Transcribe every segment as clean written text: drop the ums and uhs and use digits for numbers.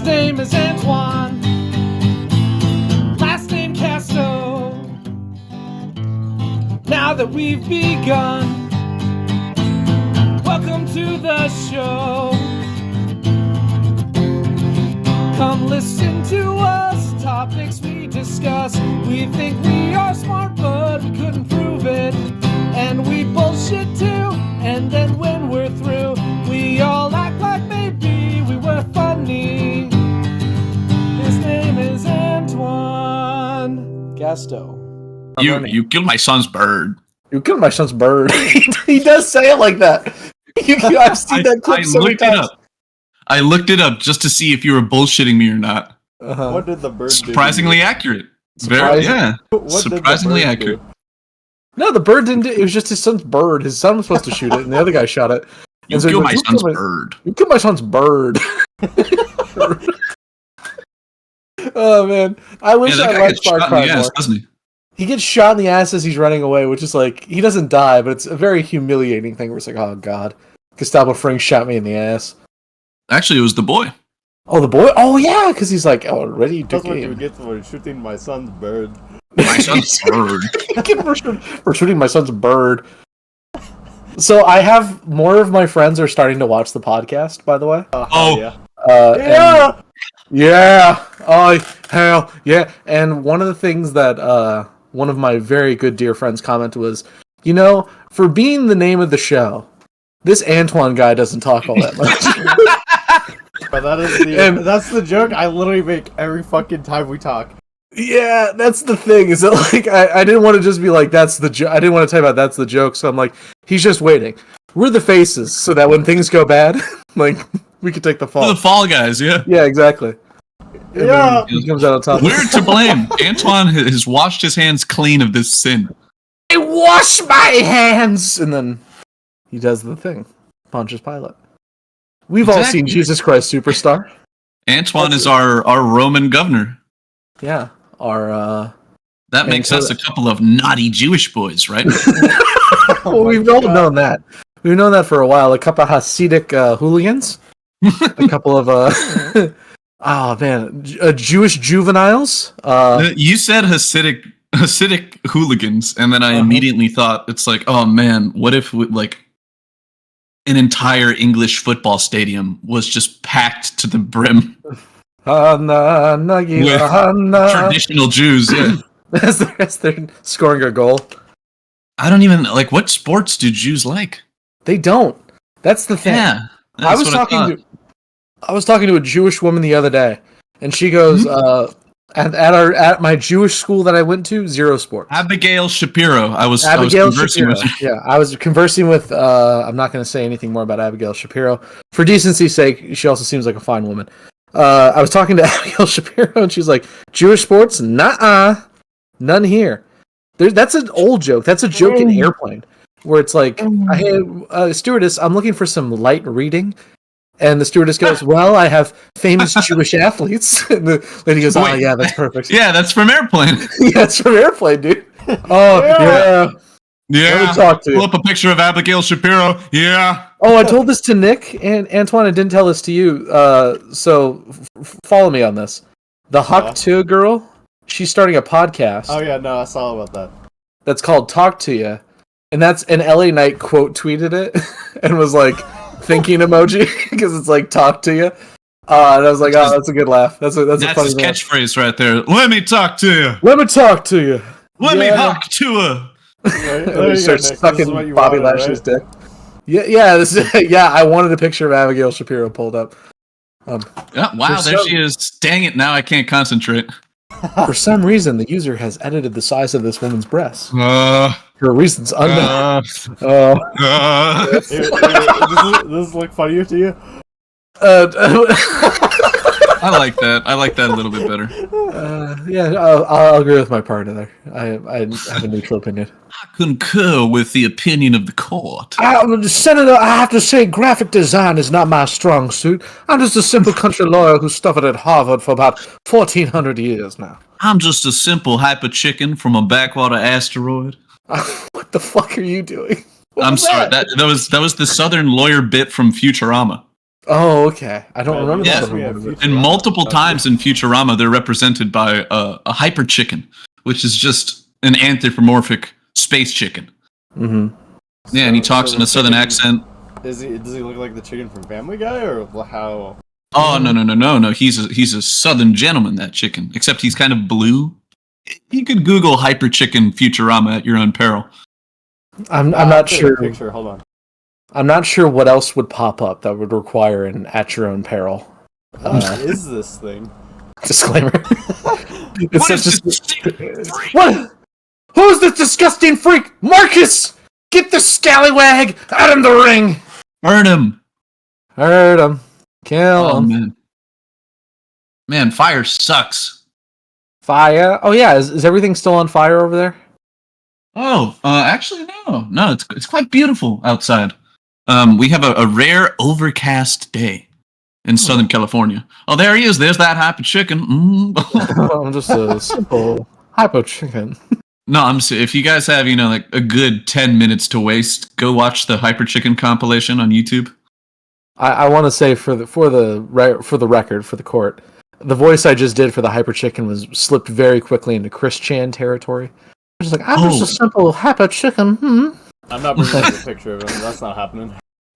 name is Antwan. Last name Castoe. Now that we've begun, welcome to the show. Come listen to us, topics we discuss. We think we are smart, but we couldn't prove it. And we bullshit too, and then when we're through, we all act like maybe we were funny. His name is Antwan. Castoe. You killed my son's bird. You killed my son's bird. He does say it like that. I've seen that clip so many times. I looked it up just to see if you were bullshitting me or not. Uh-huh. What did the bird do? Surprisingly accurate. Surprisingly accurate. No, the bird didn't. It was just his son's bird. His son was supposed to shoot it, and the other guy shot it. You killed my son's bird. You killed my son's bird. Oh man, I wish I liked Far Cry more. He gets shot in the ass as he's running away, which is like, he doesn't die, but it's a very humiliating thing where it's like, oh god, Gustavo Fring shot me in the ass. Actually, it was the boy. Oh, the boy? Oh yeah, because he's like, oh, ready to That's what you get for shooting my son's bird. My son's bird. For shooting my son's bird. So I have more of my friends are starting to watch the podcast, by the way. Yeah. Yeah. Oh, hell yeah. And one of the things that one of my very good dear friends commented was, you know, for being the name of the show, this Antwan guy doesn't talk all that much. But that's the joke I literally make every fucking time we talk. Yeah, that's the thing. Is that like I didn't want to just be like that's the joke. I didn't want to type out that's the joke. So I'm like, he's just waiting. We're the faces, so that when things go bad, like we could take the fall. We're the fall guys, yeah. Yeah, exactly. Yeah, he comes out on top. We're to blame. Antwan has washed his hands clean of this sin. I wash my hands, and then he does the thing, Pontius Pilate. We've all seen Jesus Christ Superstar. Antwan is our Roman governor. Yeah, that makes us a couple of naughty Jewish boys, right? Well, we've all known that. We've known that for a while. A couple of Hasidic hooligans. A couple of oh man, Jewish juveniles. You said Hasidic hooligans, and then I immediately thought it's like, oh man, what if like an entire English football stadium was just packed to the brim with traditional Jews? Yeah, as they're scoring a goal. I don't even like what sports do Jews like. They don't. That's the thing. Yeah, I was talking to a Jewish woman the other day, and she goes, at my Jewish school that I went to, zero sports. Abigail Shapiro. I was conversing with. Yeah, I was conversing with. I'm not going to say anything more about Abigail Shapiro for decency's sake. She also seems like a fine woman. I was talking to Abigail Shapiro, and she's like, Jewish sports? Nuh-uh. None here. That's an old joke. That's a joke in Airplane, where it's like, hey, stewardess, I'm looking for some light reading. And the stewardess goes, well, I have famous Jewish athletes. And the lady goes, oh, yeah, that's perfect. Yeah, that's from Airplane. Yeah, it's from Airplane, dude. Oh, yeah. Yeah. Let me talk to you. Pull up a picture of Abigail Shapiro. Yeah. Oh, I told this to Nick and Antwan. I didn't tell this to you. So follow me on this. The Castoe girl, she's starting a podcast. Oh, yeah, no, I saw about that. That's called Talk to Ya. And that's an LA Knight quote tweeted it and was like, thinking emoji because it's like talk to you, and I was like, oh, that's a good laugh. That's a funny his catchphrase right there. Let me talk to you. Let me talk to you. Let me talk to her. He starts sucking Bobby Lashley's dick. Yeah. I wanted a picture of Abigail Shapiro pulled up. Wow, there she is. Dang it! Now I can't concentrate. For some reason, the user has edited the size of this woman's breasts. For reasons unknown. Does this look funnier to you? I like that. I like that a little bit better. Yeah, I'll agree with my partner there. I have a neutral opinion. I concur with the opinion of the court. Senator, I have to say graphic design is not my strong suit. I'm just a simple country lawyer who studied at Harvard for about 1,400 years now. I'm just a simple hyper chicken from a backwater asteroid. What the fuck are you doing? I'm sorry. That was the Southern lawyer bit from Futurama. Oh, okay. I don't remember Yeah. that. We have One. Futurama. And multiple times in Futurama, they're represented by a hyper chicken, which is just an anthropomorphic space chicken. Mm-hmm. Yeah, and he talks So in the a southern chicken- accent. Does he look like the chicken from Family Guy, or how? Oh no! He's a southern gentleman. That chicken, except he's kind of blue. You could Google hyper chicken Futurama at your own peril. I'm I'll not take a sure. Picture. Hold on. I'm not sure what else would pop up that would require an at your own peril What is this thing? disclaimer. It's What is such this a- stupid freak? What? Who's this disgusting freak? Marcus! Get the scallywag out of the ring! Burn him! Hurt him. Kill Oh him. man, fire sucks. Fire. Oh yeah, is everything still on fire over there? Oh, actually no, it's quite beautiful outside. We have a rare overcast day in Southern California. Oh, there he is. There's that happy chicken. I'm just a simple hypo chicken. No, if you guys have like a good 10 minutes to waste, go watch the Hyper Chicken compilation on YouTube. I want to say for the record for the court, the voice I just did for the hyper chicken was slipped very quickly into Chris Chan territory. I was just like, I'm just a simple hyper chicken. I'm not bringing up a picture of him. That's not happening.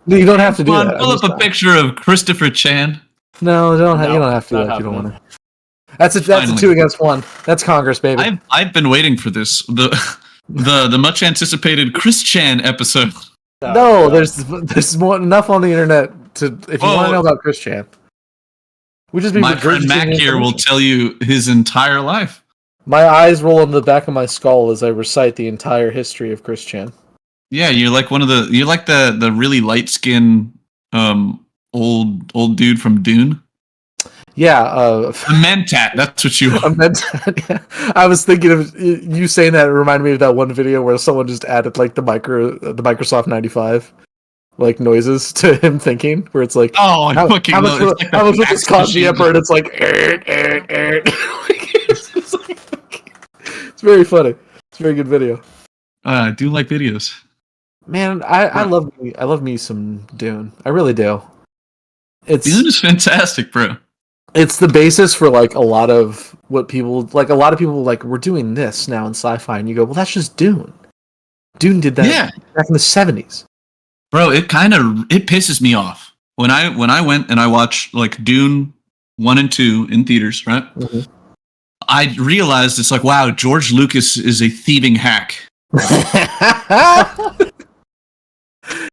No, you don't have to do Come on, that. pull up a picture of Christopher Chan. No, you don't have to do not that if you don't happening. want to. That's a Finally. 2 against 1. That's Congress, baby. I've been waiting for this. The much anticipated Chris Chan episode. No, there's enough on the internet to if you want to know about Chris Chan. We just be My friend regurgitating Mac here will information. tell you his entire life. My eyes roll on the back of my skull as I recite the entire history of Chris Chan. Yeah, you're like the really light skinned old dude from Dune. Yeah, A Mentat, that's what you are. I was thinking of you saying that. It reminded me of that one video where someone just added like the Microsoft 95 like noises to him thinking, where it's like, Oh, I how fucking much love it. would this cost the Emperor? And it's like, it's very funny. It's a very good video. I do like videos. Man, I love me some Dune. I really do. Dune is fantastic, bro. It's the basis for like a lot of what people like. A lot of people like, we're doing this now in sci-fi, and you go, well, that's just Dune. Dune did that back in the 70s. Bro, it pisses me off when I went and I watched like Dune 1 and 2 in theaters, right? Mm-hmm. I realized it's like, wow, George Lucas is a thieving hack.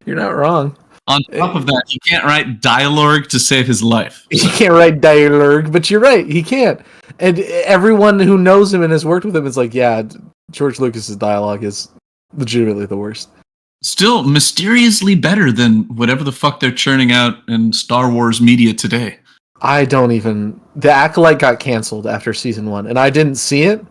You're not wrong. On top of that, he can't write dialogue to save his life. He can't write dialogue, but you're right, he can't. And everyone who knows him and has worked with him is like, yeah, George Lucas's dialogue is legitimately the worst. Still mysteriously better than whatever the fuck they're churning out in Star Wars media today. The Acolyte got canceled after season 1, and I didn't see it.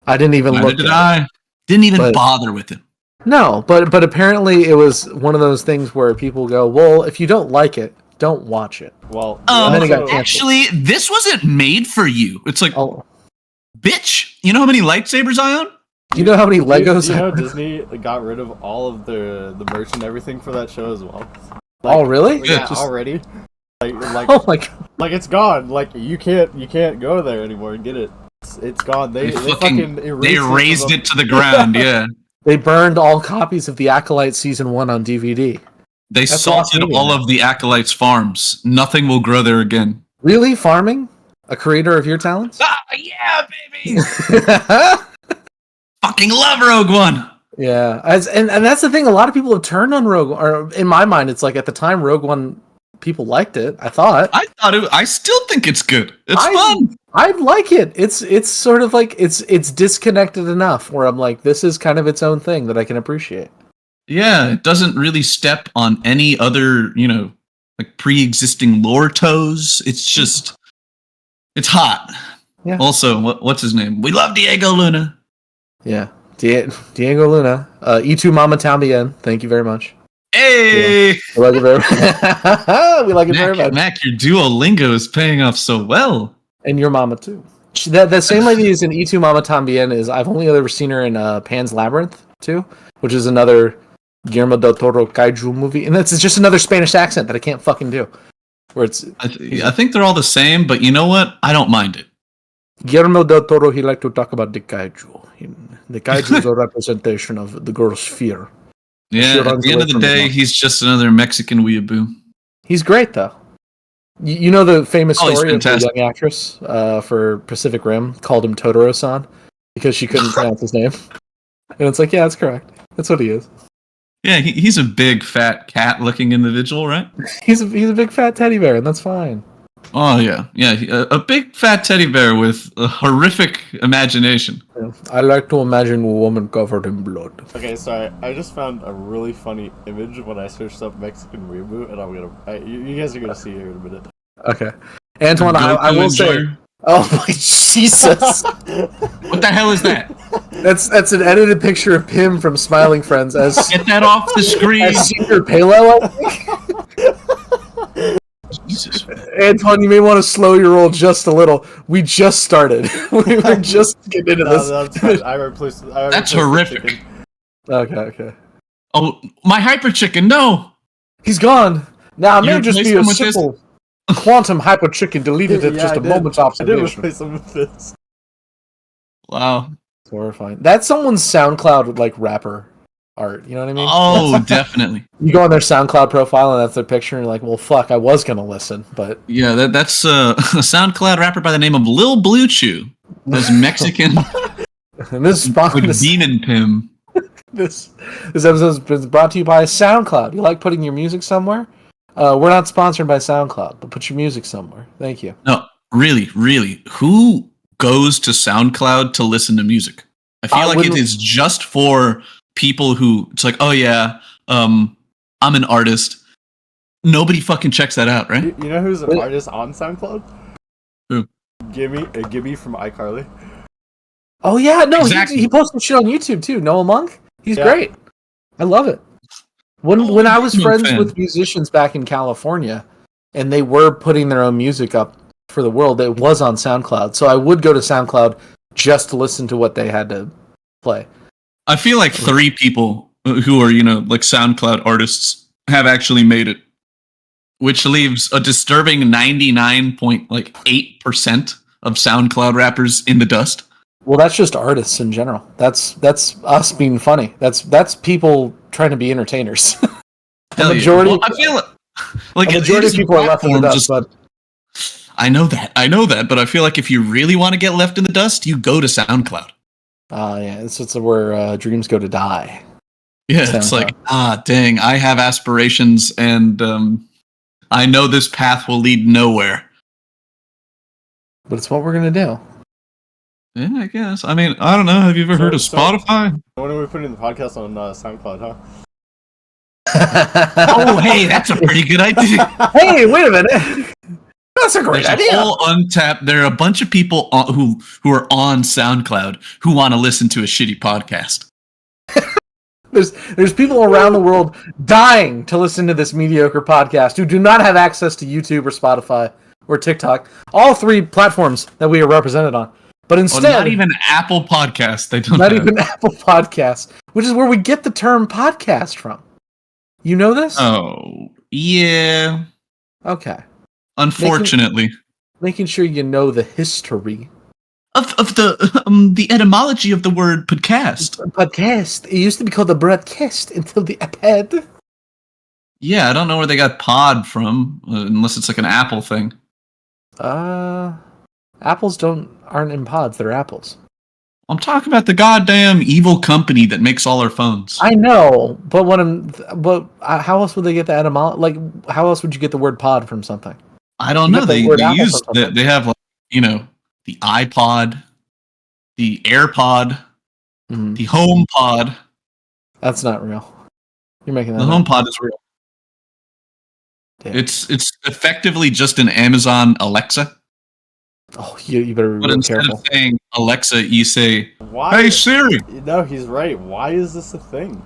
I didn't even Neither look did at I. it. Didn't even bother with it. No, but apparently it was one of those things where people go, well, if you don't like it, don't watch it. Well, And then it got canceled. Actually, this wasn't made for you. It's like, Oh, bitch, you know how many lightsabers I own? do you know how many Legos? You know Disney got rid of all of the merch and everything for that show as well. Oh, really? Yeah, Just- already. Like, Oh my god! like it's gone. Like you can't go there anymore and get it. It's gone. They fucking erased it to the ground. Yeah, They burned all copies of the Acolyte season 1 on DVD. they That's salted awesome. all of the Acolytes' farms. Nothing will grow there again. Really, farming? A creator of your talents? Ah, yeah, baby. Fucking love Rogue One. Yeah, and that's the thing. A lot of people have turned on Rogue. Or in my mind, it's like at the time Rogue One, people liked it. I thought. I still think it's good. It's fun. I like it. It's sort of like it's disconnected enough where I'm like, this is kind of its own thing that I can appreciate. Yeah, it doesn't really step on any other, like pre-existing lore toes. It's just, it's hot. Yeah. Also, what's his name? We love Diego Luna. Yeah, Diego Luna, E2 Mama Tambien. Thank you very much. Hey, We like it very. We like it very much. Mac, your Duolingo is paying off so well. And your mama too. That same lady is in E2 Mama Tambien. I've only ever seen her in Pan's Labyrinth too, which is another Guillermo del Toro kaiju movie, and that's just another Spanish accent that I can't fucking do. Where it's I think they're all the same, but you know what? I don't mind it. Guillermo del Toro, he liked to talk about the kaiju. The kaiju is a representation of the girl's fear. Yeah, at the end of the day, he's just another Mexican weeaboo. He's great, though. You know the famous story of the young actress for Pacific Rim called him Totoro-san because she couldn't pronounce his name? And it's like, yeah, that's correct. That's what he is. Yeah, he's a big, fat, cat-looking individual, right? He's a big, fat teddy bear, and that's fine. Oh, yeah. A big, fat teddy bear with a horrific imagination. Yeah. I like to imagine a woman covered in blood. Okay, sorry. I just found a really funny image when I searched up Mexican reboot, and you guys are gonna see here in a minute. Okay, Antwan, I will say. Oh my Jesus! What the hell is that? That's an edited picture of Pim from Smiling Friends as get that off the screen. As Senior Palo. Jesus. Antwan, you may want to slow your roll just a little. We just started. We were just getting into this. That's fine. That's horrific. Okay. Oh, my hyper chicken! No, he's gone. Now it may just be a simple quantum hyper chicken deleted at just a moment's observation. I did replace him with this. Wow, it's horrifying. That's someone's SoundCloud rapper art. You know what I mean? Oh, definitely. You go on their SoundCloud profile and that's their picture, and you're like, well, fuck, I was gonna listen, but yeah, that's a SoundCloud rapper by the name of Lil Blue Chew. That's Mexican. And this is Demon Pim. This episode is brought to you by SoundCloud. You like putting your music somewhere? We're not sponsored by SoundCloud, but put your music somewhere. Thank you. No, really. Who goes to SoundCloud to listen to music? I feel like it is just for people who, it's like, oh yeah, I'm an artist. Nobody fucking checks that out, right? You know who's an artist on SoundCloud? Who? Gibby from iCarly. Oh yeah, no, exactly. he posted shit on YouTube too. Noah Monk, he's great. I love it. When I was friends with musicians back in California, and they were putting their own music up for the world, it was on SoundCloud. So I would go to SoundCloud just to listen to what they had to play. I feel like 3 people who are, SoundCloud artists have actually made it, which leaves a disturbing 99.8% of SoundCloud rappers in the dust. Well, that's just artists in general. That's us being funny. That's people trying to be entertainers. The majority, I feel like the majority of people are left in the dust. But I know that, but I feel like if you really want to get left in the dust, you go to SoundCloud. Yeah, it's where dreams go to die. Yeah, SoundCloud. It's like, dang, I have aspirations, and I know this path will lead nowhere. But it's what we're gonna do. Yeah, I guess. I mean, I don't know. Have you ever heard of Spotify? When are we putting the podcast on SoundCloud, huh? Oh, hey, that's a pretty good idea. Hey, wait a minute. That's a great idea. Whole untapped. There are a bunch of people who are on SoundCloud who want to listen to a shitty podcast. There's people around the world dying to listen to this mediocre podcast who do not have access to YouTube or Spotify or TikTok, all 3 platforms that we are represented on. But instead, not even Apple Podcasts. They don't. Not even Apple Podcasts, which is where we get the term podcast from. You know this? Oh, yeah. Okay. Unfortunately, making sure you know the history of the etymology of the word podcast. Podcast. It used to be called the broadcast until the iPad. Yeah, I don't know where they got pod from, unless it's like an Apple thing. Apples aren't in pods. They're apples. I'm talking about the goddamn evil company that makes all our phones. I know, but how else would they get the etymology? Like, how else would you get the word pod from something? I don't know. They have the iPod, the AirPod, the HomePod. That's not real. You're making that. The HomePod is real. Damn. It's effectively just an Amazon Alexa. Oh, you better be careful. Instead of saying Alexa, you say, "Hey Siri." No, he's right. Why is this a thing?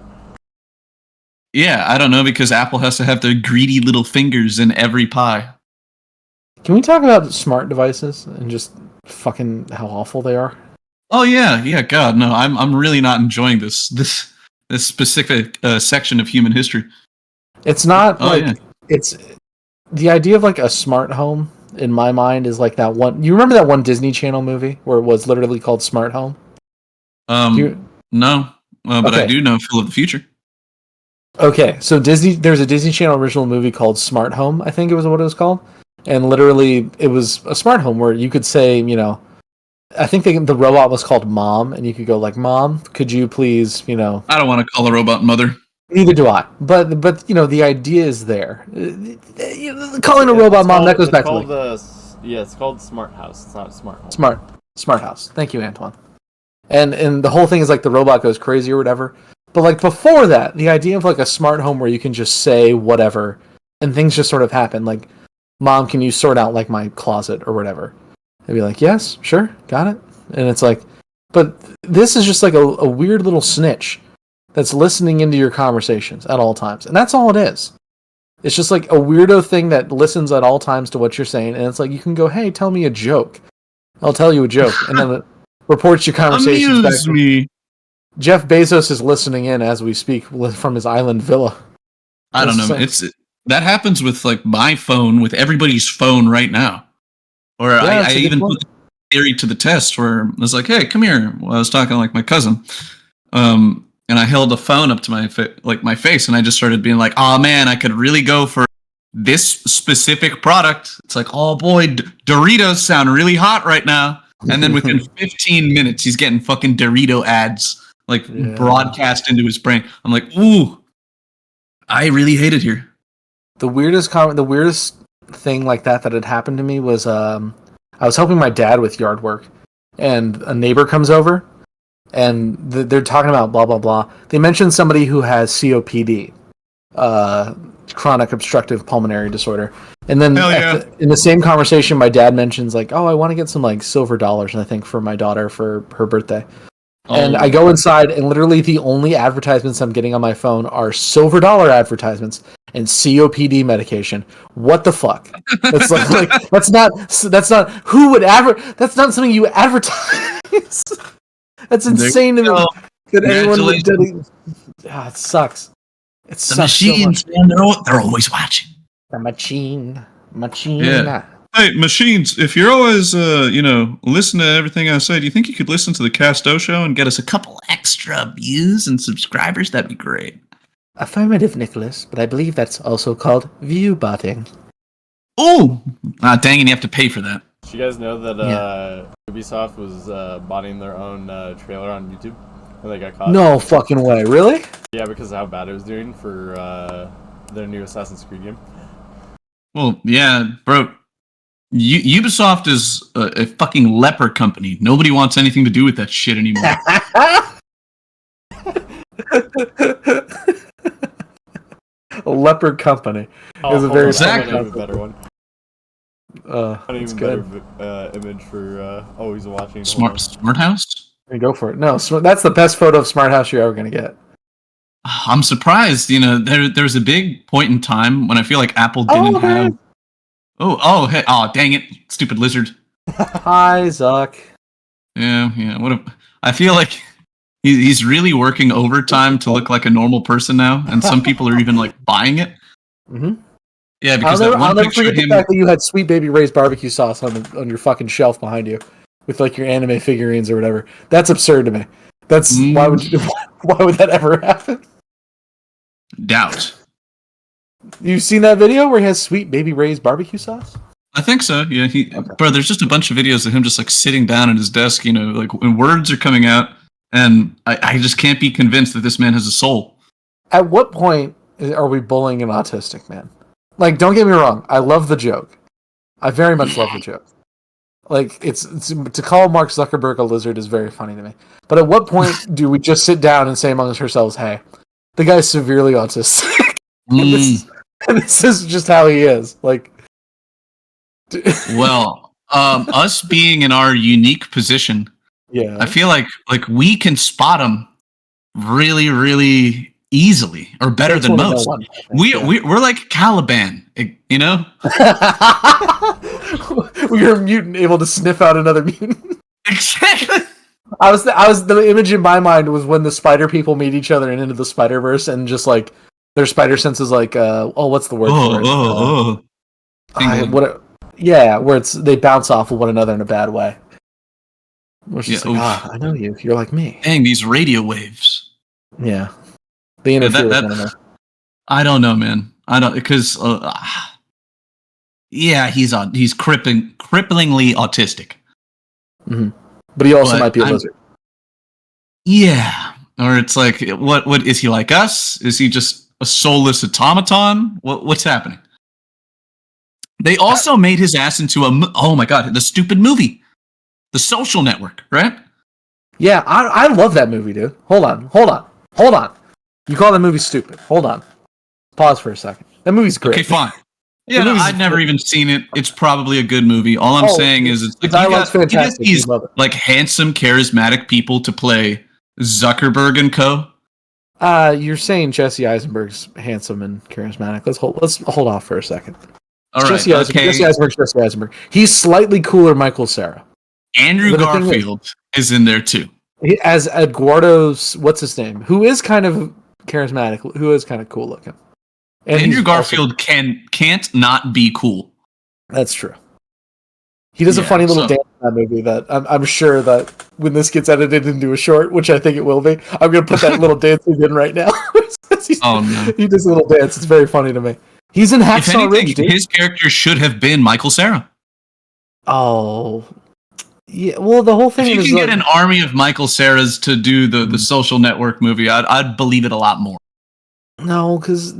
Yeah, I don't know, because Apple has to have their greedy little fingers in every pie. Can we talk about smart devices and just fucking how awful they are? Oh yeah. God, no, I'm really not enjoying this specific section of human history. It's not it's the idea of like a smart home in my mind is like that one. You remember that one Disney Channel movie where it was literally called Smart Home? No, but I Okay. do know Phil of the Future. Okay, so there's a Disney Channel original movie called Smart Home, I think it was what it was called. And literally, it was a smart home where you could say, I think the robot was called Mom, and you could go like, Mom, could you please, I don't want to call a robot mother. neither do I. But the idea is there. Calling a robot Mom, that goes back to like, it's called Smart House. It's not Smart Home. Smart House. Thank you, Antwan. And the whole thing is like the robot goes crazy or whatever. But like before that, the idea of like a smart home where you can just say whatever and things just sort of happen. Like, Mom, can you sort out like my closet or whatever? They'd be like, yes, sure, got it. And it's like, but this is just like a weird little snitch that's listening into your conversations at all times. And that's all it is. It's just like a weirdo thing that listens at all times to what you're saying. And it's like, you can go, hey, tell me a joke. I'll tell you a joke. And then it reports your conversations back. Amuse me. Jeff Bezos is listening in as we speak from his island villa. I don't know. That happens with like my phone, with everybody's phone right now. Or I even put the theory to the test where I was like, "Hey, come here." Well, I was talking to like my cousin, and I held the phone up to my face, and I just started being like, "Oh man, I could really go for this specific product." It's like, "Oh boy, Doritos sound really hot right now." And then within 15 minutes, he's getting fucking Dorito ads broadcast into his brain. I'm like, "Ooh, I really hate it here." The weirdest thing like that had happened to me was I was helping my dad with yard work, and a neighbor comes over, and they're talking about blah blah blah. They mentioned somebody who has COPD, chronic obstructive pulmonary disorder, and then in the same conversation, my dad mentions like, "Oh, I want to get some like silver dollars," I think for my daughter for her birthday. And I go inside, and literally the only advertisements I'm getting on my phone are silver dollar advertisements and COPD medication. What the fuck? That's like that's not who would that's not something you advertise. That's insane to me that anyone would do. It sucks. It sucks. The machines, man, they're always watching. The machine. Yeah. Hey, machines, if you're always, listen to everything I say, do you think you could listen to the Castoe show and get us a couple extra views and subscribers? That'd be great. Affirmative, Nicholas, but I believe that's also called view botting. Oh! Dang it, you have to pay for that. Did you guys know that Ubisoft was botting their own trailer on YouTube? And they got caught? No fucking way, really? Yeah, because of how bad it was doing for their new Assassin's Creed game. Well, yeah, bro. Ubisoft is a fucking leper company. Nobody wants anything to do with that shit anymore. A leopard company is a very better one. It's good. Better image for always watching. Smart House? Go for it. No, that's the best photo of Smart House you're ever gonna get. I'm surprised. There's a big point in time when I feel like Apple didn't have. Hey, dang it, stupid lizard. Hi, Zuck. Yeah. I feel like he's really working overtime to look like a normal person now, and some people are even like buying it. Mm-hmm. Yeah, because I'll never forget the fact that you had Sweet Baby Ray's barbecue sauce on your fucking shelf behind you, with like your anime figurines or whatever. That's absurd to me. That's why would that ever happen? Doubt. You've seen that video where he has Sweet Baby Ray's barbecue sauce? I think so. Yeah, bro. There's just a bunch of videos of him just like sitting down at his desk. Like when words are coming out, and I just can't be convinced that this man has a soul. At what point are we bullying an autistic man? Like, don't get me wrong. I love the joke. I very much love the joke. Like, it's to call Mark Zuckerberg a lizard is very funny to me. But at what point do we just sit down and say amongst ourselves, "Hey, the guy's severely autistic." And this is just how he is. Like, well, us being in our unique position, yeah, I feel like we can spot him really, really easily, or better than most. We're like Caliban, you know. We are a mutant able to sniff out another mutant. Exactly. I was the image in my mind was when the spider people meet each other and Into the Spider-Verse, and just like their spider sense is like, what's the word for it? Where they bounce off of one another in a bad way. Where it's just I know you. You're like me. Dang, these radio waves. Yeah, they interfere with one another. I don't know, man. I don't because he's cripplingly autistic. Mm-hmm. But he also might be a lizard. Yeah, or it's like what is he like us? Is he just a soulless automaton? What's happening? They also made his ass into oh my god, the stupid movie, The Social Network, right? Yeah, I love that movie, dude. Hold on. You call that movie stupid? Hold on. Pause for a second. That movie's great. Okay, fine. Yeah, no, I've never even seen it. It's probably a good movie. All I'm saying is it's like you get these like handsome, charismatic people to play Zuckerberg and co. You're saying Jesse Eisenberg's handsome and charismatic. Let's hold off for a second. All right, Jesse Eisenberg. He's slightly cooler Michael Cera. Andrew Garfield is in there too. As Eduardo's, what's his name? Who is kind of charismatic, who is kind of cool looking. And Andrew Garfield can't not be cool. That's true. He does a funny little dance in that movie that I'm sure that when this gets edited into a short, which I think it will be, I'm going to put that little dance in right now. No. He does a little dance. It's very funny to me. He's in Hacksaw Ridge, dude. His character should have been Michael Cera. Oh. Yeah, well, the whole thing is... If you can get an army of Michael Ceras to do the Social Network movie, I'd believe it a lot more. No, because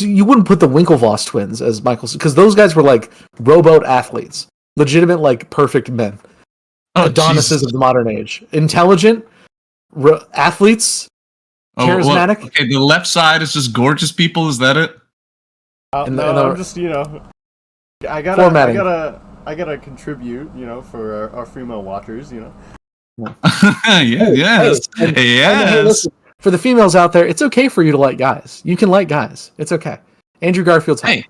you wouldn't put the Winklevoss twins as Michael, because those guys were like rowboat athletes, legitimate like perfect men, Adonises of the modern age, intelligent athletes, charismatic. Okay, the left side is just gorgeous people. Is that it? I'm just I gotta contribute, for our female watchers, Yes. Hey, listen, for the females out there, it's okay for you to like guys. You can like guys. It's okay. Andrew Garfield's Hey,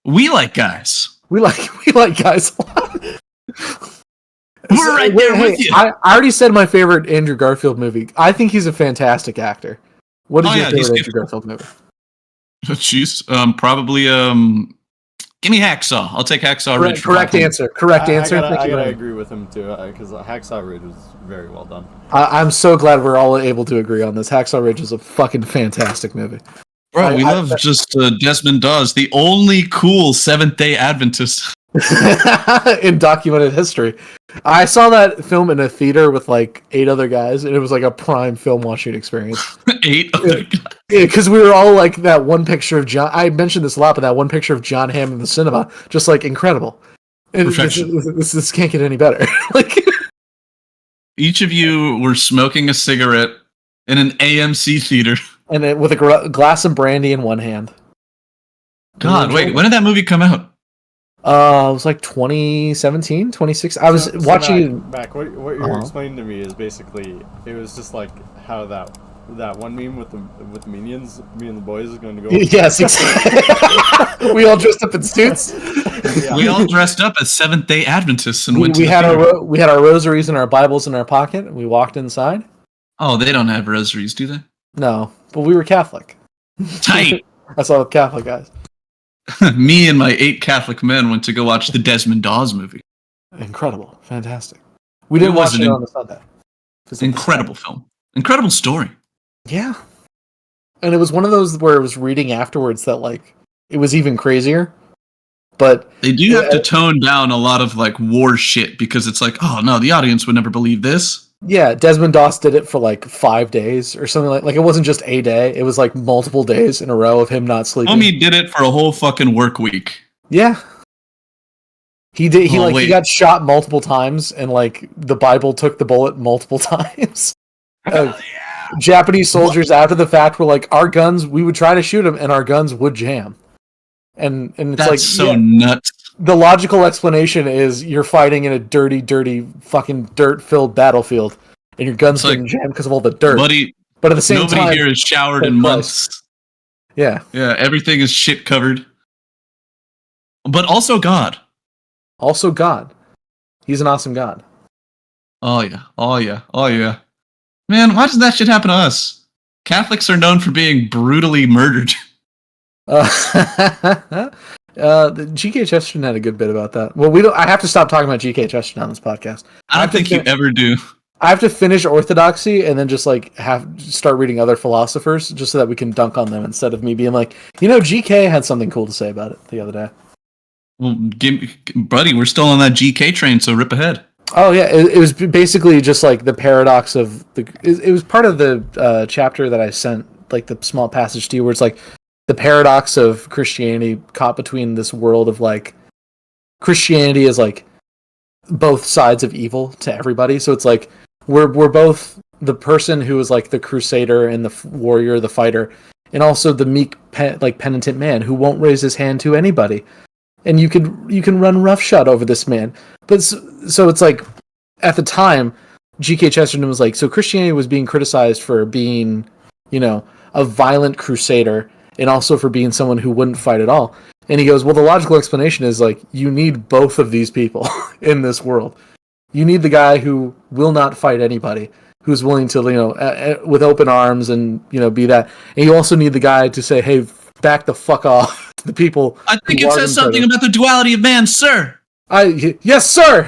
we like guys. We like guys a lot. We're right there with you. I already said my favorite Andrew Garfield movie. I think he's a fantastic actor. What is your favorite Andrew Garfield movie? Jeez, probably give me Hacksaw. I'll take Hacksaw Ridge. Correct answer. I gotta agree with him too, because Hacksaw Ridge was very well done. I'm so glad we're all able to agree on this. Hacksaw Ridge is a fucking fantastic movie. Bro, we love Desmond Dawes, the only cool Seventh-day Adventist in documented history. I saw that film in a theater with like 8 other guys, and it was like a prime film watching experience. 8 other guys? Yeah, because we were all like that one picture of John. I mentioned this a lot, but that one picture of John Hamm in the cinema, just like incredible. This can't get any better. Like, each of you were smoking a cigarette in an AMC theater. And then with a glass of brandy in one hand. God, wait, when did that movie come out? It was like 2017, 2016. I was watching... Mac, what you're explaining to me is basically, it was just like how that one meme with the Minions, me and the boys is going to go... Yes, exactly. We all dressed up in suits. Yeah. We all dressed up as Seventh-day Adventists and we had our rosaries and our Bibles in our pocket, and we walked inside. Oh, they don't have rosaries, do they? No, but we were Catholic. Tight. I saw the Catholic guys. Me and my 8 Catholic men went to go watch the Desmond Dawes movie. Incredible. Fantastic. We didn't watch it on the Sunday. Incredible film. Incredible story. Yeah. And it was one of those where it was reading afterwards that, like, it was even crazier. But they do have to tone down a lot of, like, war shit because it's like, oh, no, the audience would never believe this. Yeah, Desmond Doss did it for like 5 days or something like it wasn't just a day. It was like multiple days in a row of him not sleeping. Homie did it for a whole fucking work week. Yeah. He did. He got shot multiple times, and like the Bible took the bullet multiple times. Japanese soldiers after the fact were like, our guns, we would try to shoot him, and our guns would jam. And it's that's like so nuts. The logical explanation is you're fighting in a dirty, fucking dirt-filled battlefield, and your guns getting jammed because of all the dirt. Buddy, but at the same time, nobody here has showered in months. Yeah. Yeah, everything is shit covered. But also God. Also God. He's an awesome God. Oh yeah. Man, why does that shit happen to us? Catholics are known for being brutally murdered. The G.K. Chesterton had a good bit about that. Well, we don't. I have to stop talking about G.K. Chesterton on this podcast. I don't think you ever do. I have to finish Orthodoxy and then just like start reading other philosophers just so that we can dunk on them instead of me being like, GK had something cool to say about it the other day. Well, buddy, we're still on that GK train, so rip ahead. Oh yeah, it was basically just like the paradox of it was part of the chapter that I sent, like the small passage to you, where it's like the paradox of Christianity caught between this world of like Christianity is like both sides of evil to everybody. So it's like we're both the person who is like the crusader and the warrior, the fighter, and also the meek penitent man who won't raise his hand to anybody. And you can run roughshod over this man. But so it's like at the time, G.K. Chesterton was like, so Christianity was being criticized for being, a violent crusader and also for being someone who wouldn't fight at all. And he goes, well, the logical explanation is like you need both of these people in this world. You need the guy who will not fight anybody, who's willing to, with open arms and, be that. And you also need the guy to say, hey, back the fuck off. The people. I think it says something about the duality of man, sir. Yes, sir.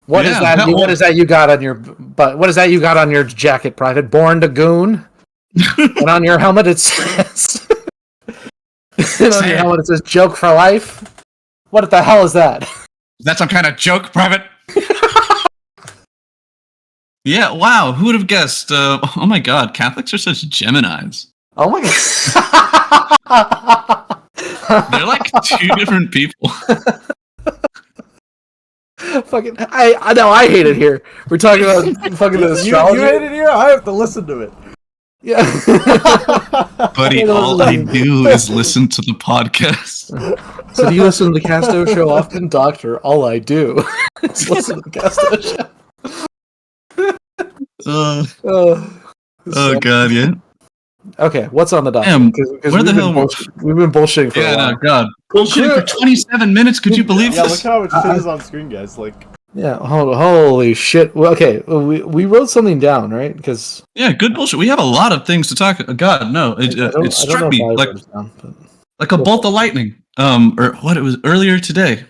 What is that? What is that you got on your butt? What is that you got on your jacket, Private? Born to goon. And on your helmet it says. And on your helmet it says "joke for life." What the hell is that? Is that some kind of joke, Private? Yeah. Wow. Who would have guessed? Oh my God, Catholics are such Geminis. Oh my God. They're like two different people. Fucking, I know I hate it here. We're talking about fucking astrology. You hate it here? I have to listen to it. Yeah. Buddy, all I do is listen to the podcast. So do you listen to the Castoe show often? Doctor, all I do is listen to the Castoe show. Oh God, yeah. Okay, what's on the docket? Damn, where the hell? We've been bullshitting for a while. No, God. Bullshitting for 27 minutes, could you believe this? this? Yeah, look how much shit is on screen, guys. Like... Yeah, holy shit. Well, okay, we wrote something down, right? Because good bullshit. We have a lot of things to talk. God, no, it struck me like a bolt of lightning. Or what it was earlier today.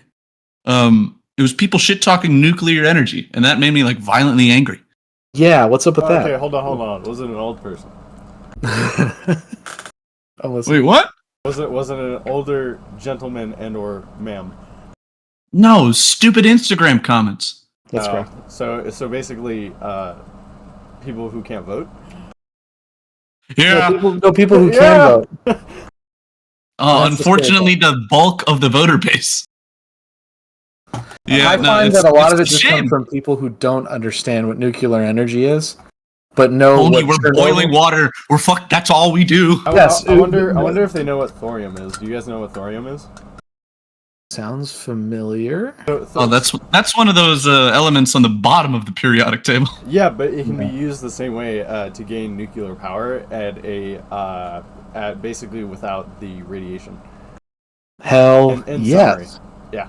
It was people shit talking nuclear energy, and that made me like violently angry. Yeah, what's up with that? Okay, hold on. Was it an old person? Wait, what? Was it an older gentleman and or ma'am? No, stupid Instagram comments. That's correct. So basically, people who can't vote. Yeah, people who can vote. Unfortunately, the bulk of the voter base. Yeah, I find that a lot of it just comes from people who don't understand what nuclear energy is, but know only we're boiling water. We're fucked. That's all we do. Yes. I wonder if they know what thorium is. Do you guys know what thorium is? Sounds familiar. That's one of those elements on the bottom of the periodic table. Yeah, but it can be used the same way to gain nuclear power at basically without the radiation. Hell yes. Summary. Yeah.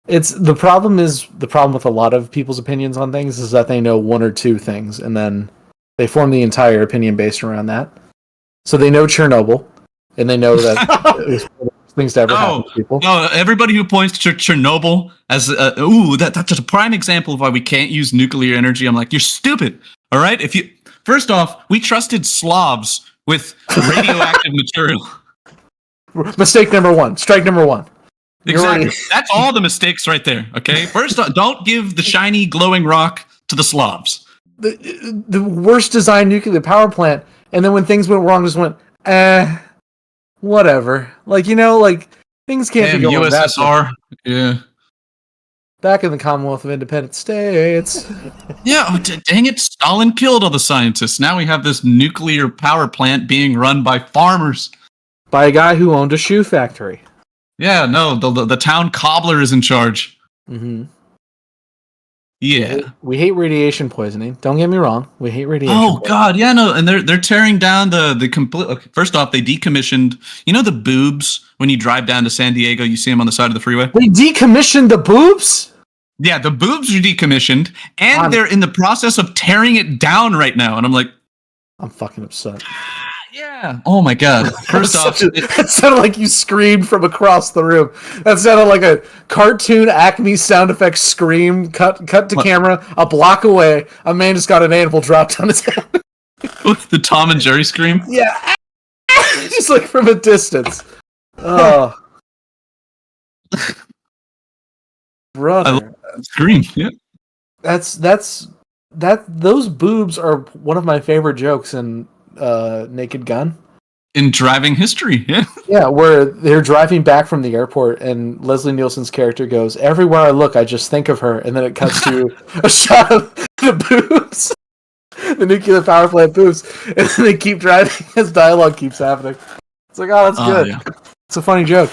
It's the problem with a lot of people's opinions on things is that they know one or two things and then they form the entire opinion based around that. So they know Chernobyl and they know that it was one of the worst things to ever happen to people. No, everybody who points to Chernobyl as that's a prime example of why we can't use nuclear energy. I'm like, you're stupid. All right? First off, we trusted Slavs with radioactive material. Mistake number one. Strike number one. Exactly. That's all the mistakes right there. Okay. First, don't give the shiny glowing rock to the Slavs. The worst designed nuclear power plant, and then when things went wrong, just went, whatever. Like things can't be going USSR. Yeah. Back in the Commonwealth of Independent States. Yeah. Dang it! Stalin killed all the scientists. Now we have this nuclear power plant being run by farmers. By a guy who owned a shoe factory. Yeah, no, the town cobbler is in charge. Mm-hmm. Yeah. We hate radiation poisoning. Don't get me wrong. We hate radiation poisoning. God, yeah, no, and they're tearing down the complete... Okay, first off, they decommissioned... You know the boobs? When you drive down to San Diego, you see them on the side of the freeway? They decommissioned the boobs? Yeah, the boobs are decommissioned, and they're in the process of tearing it down right now, and I'm like... I'm fucking upset. Yeah. Oh my god. First off, That sounded like you screamed from across the room. That sounded like a cartoon Acme sound effects scream. Cut to What? camera a block away. A man just got an anvil dropped on his head. the Tom and Jerry scream. Yeah, just like from a distance. Oh, brother, Scream. Yeah. Those boobs are one of my favorite jokes in Naked Gun. In driving history. Yeah. Yeah, where they're driving back from the airport and Leslie Nielsen's character goes, "Everywhere I look, I just think of her," and then it cuts to a shot of the boobs, the nuclear power plant boobs, and then they keep driving as dialogue keeps happening. It's like, oh, that's good. Yeah. It's a funny joke.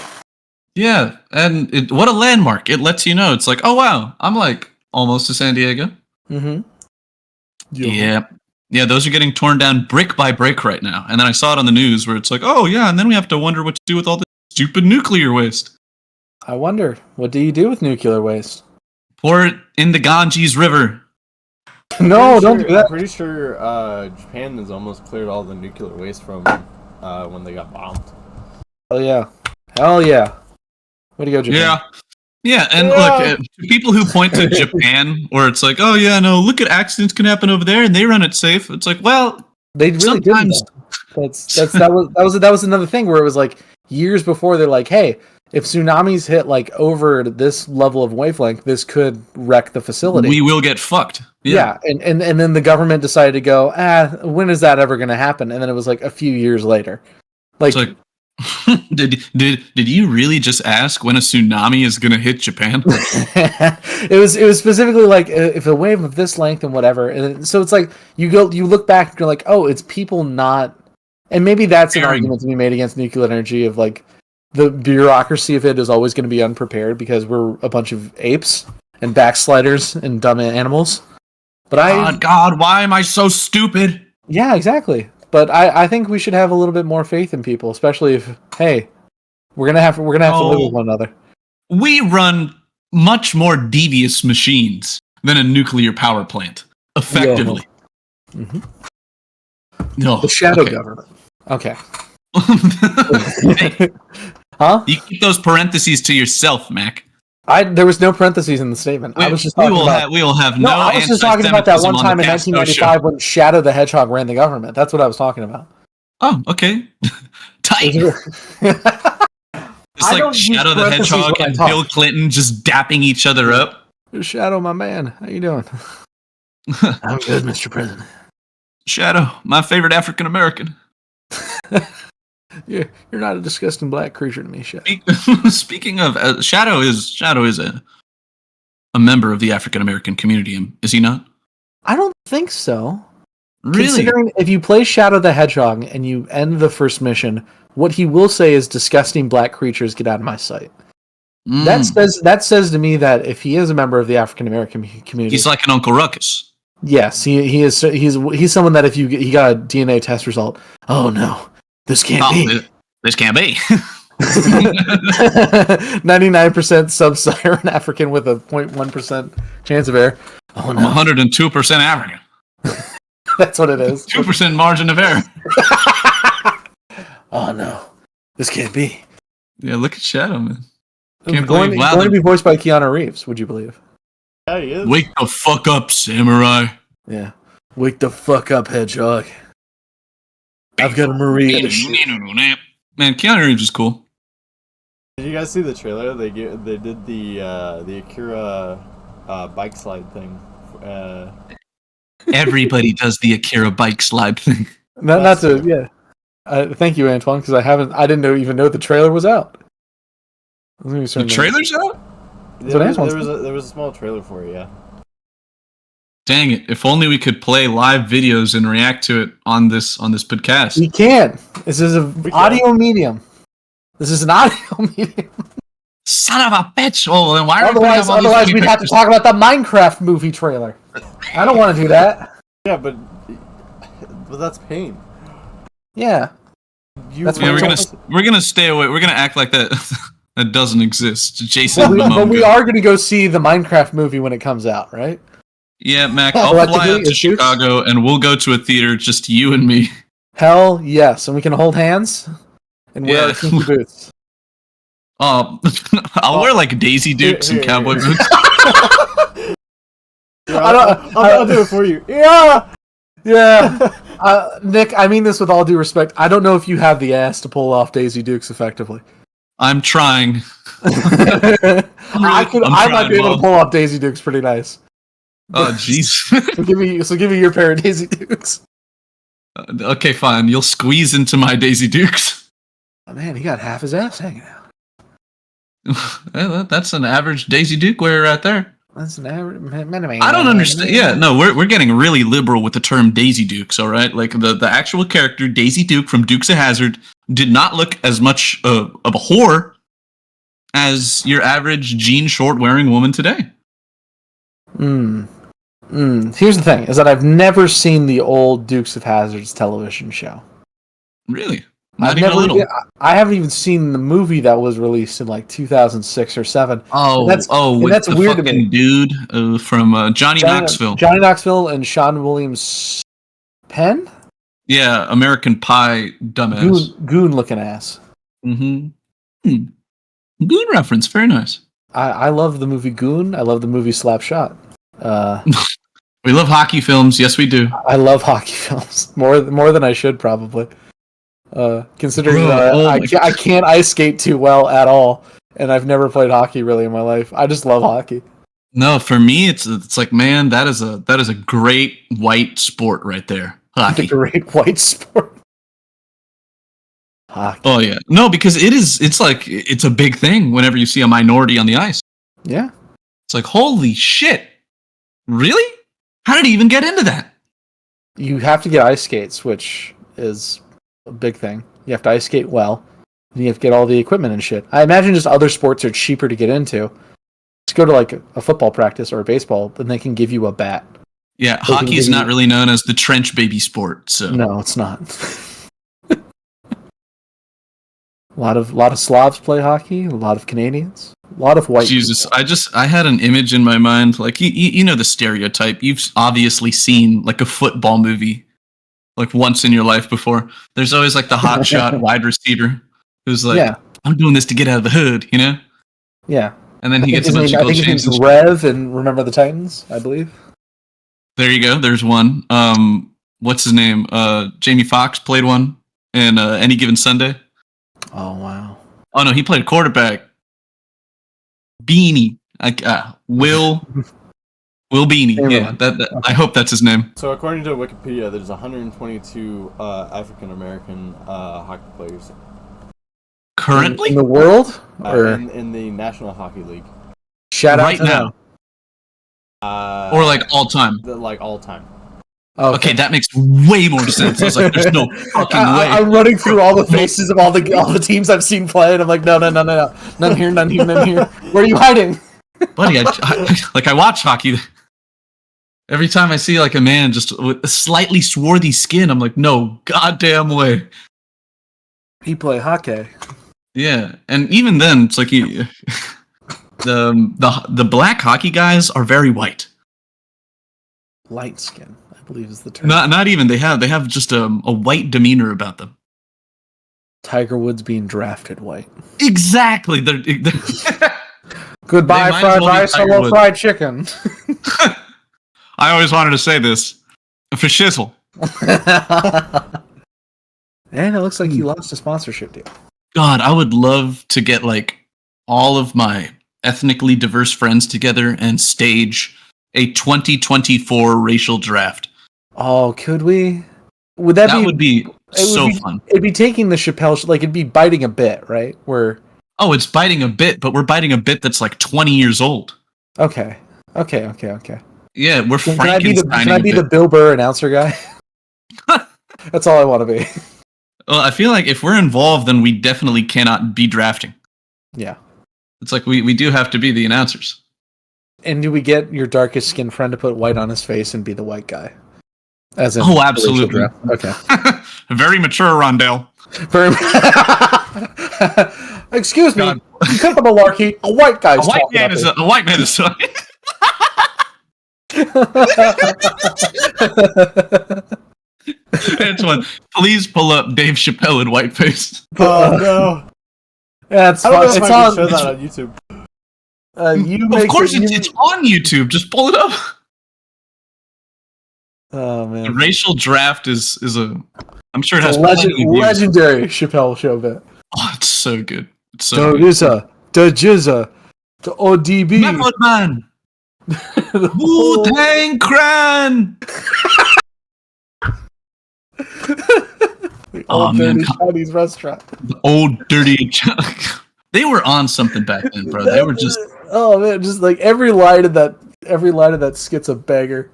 Yeah, and what a landmark. It lets you know. It's like, oh wow, I'm like almost to San Diego. Mm-hmm. Yeah. Yeah, those are getting torn down brick by brick right now. And then I saw it on the news where it's like, oh yeah, and then we have to wonder what to do with all this stupid nuclear waste. I wonder, what do you do with nuclear waste? Pour it in the Ganges River. No, don't do I'm that. pretty sure Japan has almost cleared all the nuclear waste from when they got bombed. Oh yeah. Hell yeah. Way to go, Japan. Yeah. Yeah, and look, people who point to Japan, where it's like, oh yeah, no, look at accidents can happen over there, and they run it safe. It's like, well, They really sometimes didn't. That was another thing where it was like years before they're like, hey, if tsunamis hit like over this level of wavelength, this could wreck the facility. we will get fucked. Yeah, and then the government decided to go, when is that ever going to happen? And then it was like a few years later. It's like, did you really just ask when a tsunami is going to hit Japan? it was specifically like if a wave of this length and whatever, and so it's like you look back and you're like, oh, it's people not, and maybe that's an argument to be made against nuclear energy of like the bureaucracy of it is always going to be unprepared because we're a bunch of apes and backsliders and dumb animals. But God, why am I so stupid? Yeah, exactly. But I think we should have a little bit more faith in people, especially if, hey, we're gonna have to live with one another. We run much more devious machines than a nuclear power plant, effectively. Yeah. Mm-hmm. No, the shadow government. Okay. Hey, huh? You keep those parentheses to yourself, Mac. There was no parentheses in the statement. I was just talking about. We will have no. I was just talking about that one time in 1995 when Shadow the Hedgehog ran the government. That's what I was talking about. Oh, okay. Tight. It's like Shadow the Hedgehog and Bill Clinton just dapping each other up. Shadow, my man, how you doing? I'm good, Mr. President. Shadow, my favorite African American. You're not a disgusting black creature to me, Shadow. Speaking of, Shadow is a member of the African American community, is he not? I don't think so. Really? Considering if you play Shadow the Hedgehog and you end the first mission, what he will say is disgusting black creatures get out of my sight. That says to me that if he is a member of the African American community, he's like an Uncle Ruckus. Yes, he is. He's someone that if he got a DNA test result, oh no, this can't be. This can't be. 99% sub-Saharan African with a 0.1% chance of error. Oh no, 102% African. That's what it is. 2% margin of error. Oh no, this can't be. Yeah, look at Shadow, man. Going to be voiced by Keanu Reeves. Would you believe? Yeah, he is. Wake the fuck up, Samurai. Yeah, wake the fuck up, Hedgehog. I've got a Maria. Man, Keanu Reeves is cool. Did you guys see the trailer? They did the Akira bike slide thing. Everybody does the Akira bike slide thing. Not to yeah. Thank you, Antwan, because I didn't even know the trailer was out. The trailer's out? There was a small trailer for it, yeah. Dang it! If only we could play live videos and react to it on this podcast. We can't. This is an audio medium. This is an audio medium. Son of a bitch! Oh, then why? Otherwise, we'd have to talk about the Minecraft movie trailer. I don't want to do that. Yeah, but that's pain. Yeah. We're gonna stay away. We're gonna act like that that doesn't exist. Jason, but we are gonna go see the Minecraft movie when it comes out, right? Yeah, Mac. I'll fly out to Chicago and we'll go to a theater, just you and me. Hell yes, and we can hold hands and wear our Yeah. kinky boots. I'll wear like Daisy Dukes and cowboy boots. Yeah, I I'll do it for you. Yeah. Nick, I mean this with all due respect. I don't know if you have the ass to pull off Daisy Dukes effectively. I'm trying. I might be able well. to pull off Daisy Dukes pretty nice. Oh jeez. So give me your pair of Daisy Dukes. Okay, fine. You'll squeeze into my Daisy Dukes. Oh, man, he got half his ass hanging out. That's an average Daisy Duke wearer right there. That's an average. I don't understand. Yeah, no, we're getting really liberal with the term Daisy Dukes. All right, like the actual character Daisy Duke from Dukes of Hazzard did not look as much of a whore as your average jean short wearing woman today. Here's the thing: is that I've never seen the old Dukes of Hazzard's television show. Really? Not even a little. I haven't even seen the movie that was released in like 2006 or 7. Oh, with that's the weird to me. fucking dude from Johnny Knoxville. Johnny Knoxville and Sean Williams Penn? Yeah, American Pie dumbass. Goon looking ass. Goon reference, very nice. I love the movie Goon. I love the movie Slapshot. We love hockey films. Yes, we do. I love hockey films more than I should probably. Considering I can't ice skate too well at all, and I've never played hockey really in my life. I just love hockey. No, for me, it's like, man, that is a great white sport right there. Hockey. The great white sport. Hockey. Oh yeah, no, because it's a big thing whenever you see a minority on the ice. Yeah, it's like, holy shit, really? How did he even get into that? You have to get ice skates, which is a big thing. You have to ice skate well, and you have to get all the equipment and shit. I imagine just other sports are cheaper to get into. Just go to like a football practice or a baseball, and they can give you a bat. Yeah, hockey is not really known as the trench baby sport. So no, it's not. A lot of Slavs play hockey. A lot of Canadians. A lot of white. Jesus, people. I had an image in my mind. Like you know the stereotype. You've obviously seen like a football movie, like once in your life before. There's always like the hotshot wide receiver who's like, yeah. I'm doing this to get out of the hood, you know? Yeah. And then he gets a bunch of gold chains. I think his name's Rev and Remember the Titans, I believe. There you go. There's one. What's his name? Jamie Foxx played one in Any Given Sunday. Oh wow. Oh no, he played quarterback. Beanie. Will Beanie. Yeah, that I hope that's his name. So according to Wikipedia, there's 122 African American hockey players currently in the world, or in the National Hockey League. Shout out right now, or like all time. Like all time. Okay, that makes way more sense. I was like, "There's no fucking way." I'm running through all the faces of all the teams I've seen play, and I'm like, no, none here. Where are you hiding, buddy? I watch hockey. Every time I see like a man just with a slightly swarthy skin, I'm like, no goddamn way. He play hockey. Yeah, and even then, it's like the black hockey guys are very white. Light skin, I believe is the term. Not even. They have just a white demeanor about them. Tiger Woods being drafted white. Exactly. They're Goodbye fried rice, hello fried chicken. I always wanted to say this. For shizzle. And it looks like he lost a sponsorship deal. God, I would love to get like all of my ethnically diverse friends together and stage a 2024 racial draft. Oh, could we? Would would be so fun. It'd be taking the Chappelle, like it'd be biting a bit, right? It's biting a bit, but we're biting a bit that's like 20 years old. Okay. Yeah, we're Frankensteining. Can I be the Bill Burr announcer guy? That's all I want to be. Well, I feel like if we're involved, then we definitely cannot be drafting. Yeah. It's like we do have to be the announcers. And do we get your darkest skinned friend to put white on his face and be the white guy? As in absolutely. Okay. Very mature, Rondell. Very. Excuse me. God. You cut the malarkey. A white guy's a white man is. Antwan, please pull up Dave Chappelle in whiteface. Oh no! Yeah, it's I don't fine. know if It's I can on. show that on YouTube. You Of make course, it, it's on YouTube. Just pull it up. Oh The man, racial draft is a. I'm sure it it's has a plenty of views. legendary Chappelle show bit. Oh, it's so good. It's so The good. Rizza, the Jizza, the ODB. Method Man, the Wu whole- Tang Clan. the Oh, old man. dirty Chinese restaurant. The old dirty. They were on something back then, bro. They were just. Oh man, just like every line of that skit's a banger.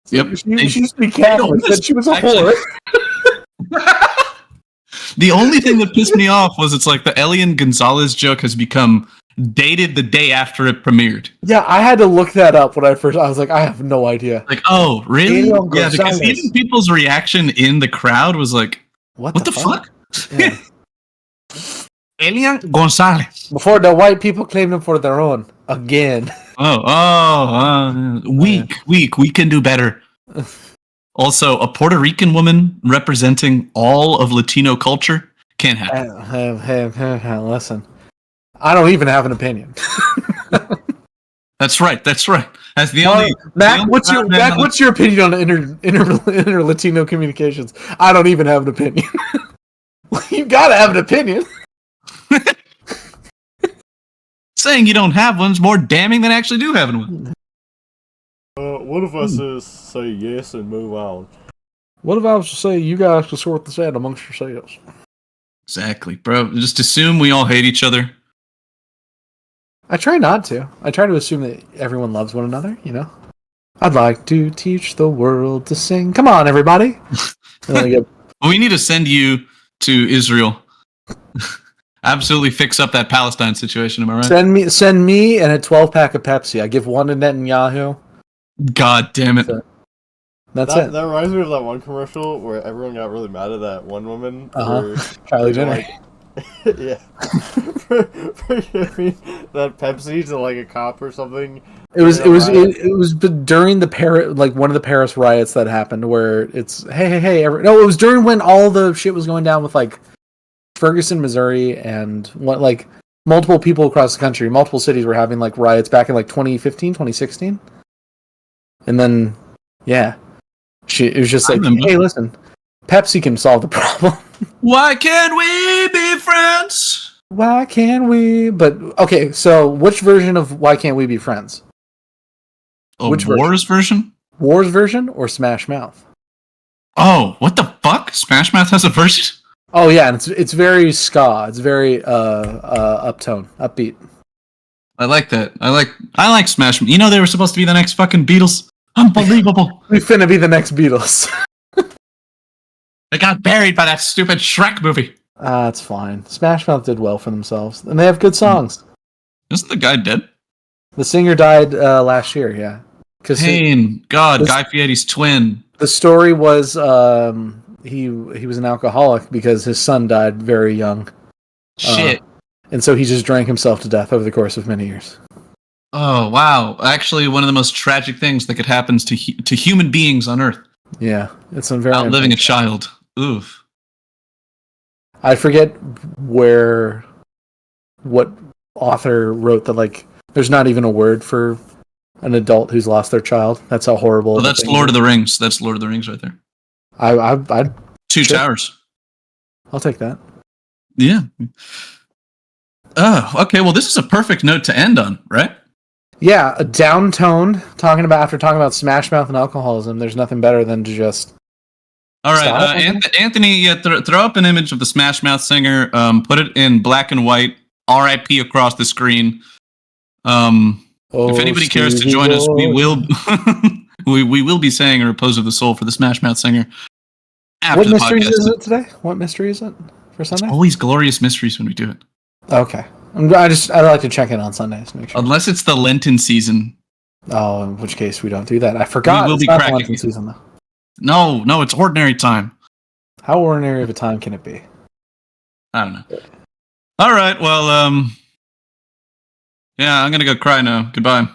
It's Yep. like, she used to be Catholic, then she was a Actually- whore. The only thing that pissed me off was it's like the Elian Gonzalez joke has become dated the day after it premiered. Yeah, I had to look that up when I was like, I have no idea. Like, oh, really? Elian Yeah, because Gonzalez. even people's reaction in the crowd was like, what the fuck? Yeah. Elian Gonzalez. Before the white people claimed them for their own again. Weak. We can do better. Also, a Puerto Rican woman representing all of Latino culture can't happen. Hey, listen. I don't even have an opinion. That's right. That's the only. Mac, the only what's your brown man Mac, on what's your opinion on inter Latino communications? I don't even have an opinion. You gotta have an opinion. Saying you don't have one's more damning than actually do having one. One of us is say yes and move on. What if I was to say you guys can sort this out amongst yourselves? Exactly, bro. Just assume we all hate each other. I try not to. I try to assume that everyone loves one another, you know? I'd like to teach the world to sing. Come on, everybody. We need to send you to Israel. Absolutely fix up that Palestine situation, am I right? Send me and a 12-pack of Pepsi. I give one to Netanyahu. God damn it. That's it. That reminds me of that one commercial where everyone got really mad at that one woman for Kylie Jenner. like, yeah, for giving that Pepsi to like a cop or something. It was during the one of the Paris riots that happened where it's hey no, it was during when all the shit was going down with like Ferguson, Missouri, and what like multiple people across the country, multiple cities were having like riots back in like 2015, 2016. And then it was just like, hey, listen, Pepsi can solve the problem. Why can't we be friends? Why can't we? But okay, so which version of Why Can't We Be Friends? Which Wars version? Wars version or Smash Mouth? Oh, what the fuck? Smash Mouth has a version? Oh yeah, and it's very ska. It's very upbeat. I like that. I like Smash Mouth. You know they were supposed to be the next fucking Beatles. Unbelievable. We finna be the next Beatles. They got buried by that stupid Shrek movie. It's fine. Smash Mouth did well for themselves, and they have good songs. Isn't the guy dead? The singer died last year. Yeah, Pain. Guy Fieri's twin. The story was he was an alcoholic because his son died very young. Shit. And so he just drank himself to death over the course of many years. Oh wow! Actually, one of the most tragic things that could happen to human beings on Earth. Yeah, it's very outliving a child. Oof. I forget what author wrote that. Like, there's not even a word for an adult who's lost their child. That's how horrible. Well, that's Lord of the Rings. That's Lord of the Rings right there. I'd Two Towers. I'll take that. Yeah. Oh, okay. Well, this is a perfect note to end on, right? Yeah, a down tone. After talking about Smash Mouth and alcoholism, there's nothing better than to just. All right, Anthony, throw up an image of the Smash Mouth singer. Put it in black and white. R.I.P. across the screen. If anybody cares to join us, we will. we will be saying a Repose of the Soul for the Smash Mouth singer. What mysteries is it today? What mystery is it for Sunday? It's always glorious mysteries when we do it. Okay, I like to check in on Sundays. Make sure. Unless it's the Lenten season. Oh, in which case we don't do that. I forgot. We will be cracking Lenten season though. No, it's ordinary time. How ordinary of a time can it be? I don't know. All right, well, yeah, I'm gonna go cry now. Goodbye.